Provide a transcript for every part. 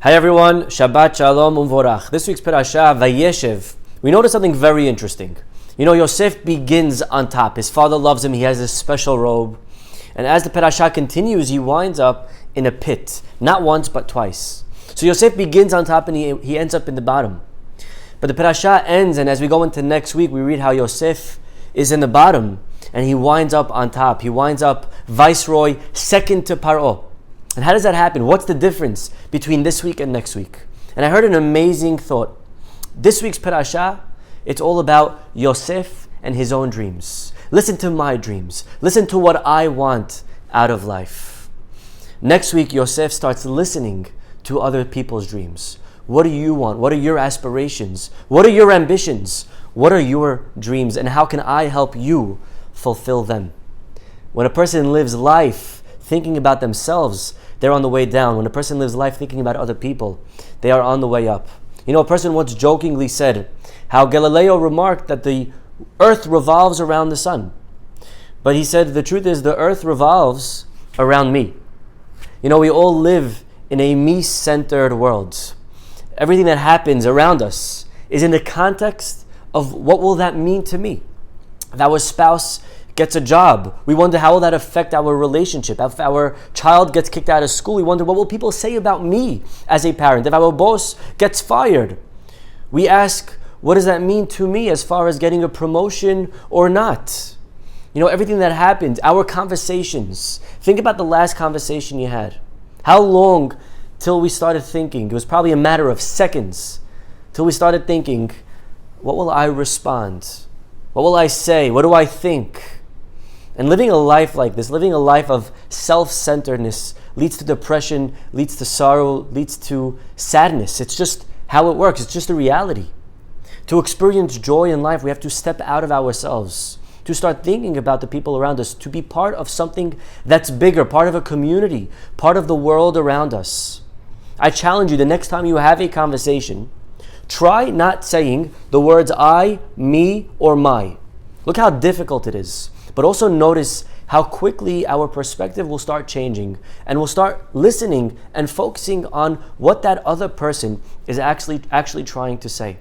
Hi everyone, Shabbat Shalom Umvorach. This week's parasha, Veyeshev, we notice something very interesting. You know, Yosef begins on top. His father loves him, he has this special robe. And as the parasha continues, he winds up in a pit. Not once, but twice. So Yosef begins on top and he ends up in the bottom. But the parasha ends, and as we go into next week, we read how Yosef is in the bottom and he winds up on top. He winds up viceroy, second to Paro. And how does that happen? What's the difference between this week and next week? And I heard an amazing thought. This week's parasha, it's all about Yosef and his own dreams. Listen to my dreams. Listen to what I want out of life. Next week, Yosef starts listening to other people's dreams. What do you want? What are your aspirations? What are your ambitions? What are your dreams? And how can I help you fulfill them? When a person lives life thinking about themselves, they're on the way down. When a person lives life thinking about other people, they are on the way up. You know, a person once jokingly said how Galileo remarked that the earth revolves around the sun. But he said, the truth is the earth revolves around me. You know, we all live in a me-centered world. Everything that happens around us is in the context of what will that mean to me? If our spouse gets a job, we wonder how will that affect our relationship. If our child gets kicked out of school, we wonder what will people say about me as a parent. If our boss gets fired, we ask, what does that mean to me as far as getting a promotion or not? You know, everything that happens, our conversations. Think about the last conversation you had. How long till we started thinking? It was probably a matter of seconds till we started thinking, what will I respond? What will I say? What do I think? And living a life like this, living a life of self-centeredness, leads to depression, leads to sorrow, leads to sadness. It's just how it works. It's just a reality. To experience joy in life, we have to step out of ourselves, to start thinking about the people around us, to be part of something that's bigger, part of a community, part of the world around us. I challenge you, the next time you have a conversation, try not saying the words I, me, or my. Look how difficult it is. But also notice how quickly our perspective will start changing, and we'll start listening and focusing on what that other person is actually trying to say.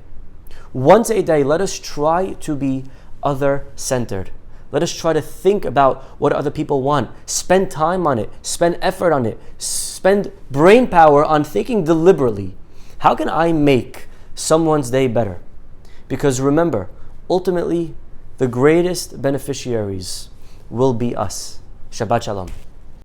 Once a day, let us try to be other-centered. Let us try to think about what other people want. Spend time on it. Spend effort on it. Spend brain power on thinking deliberately. How can I make someone's day better? Because remember, ultimately, the greatest beneficiaries will be us. Shabbat Shalom.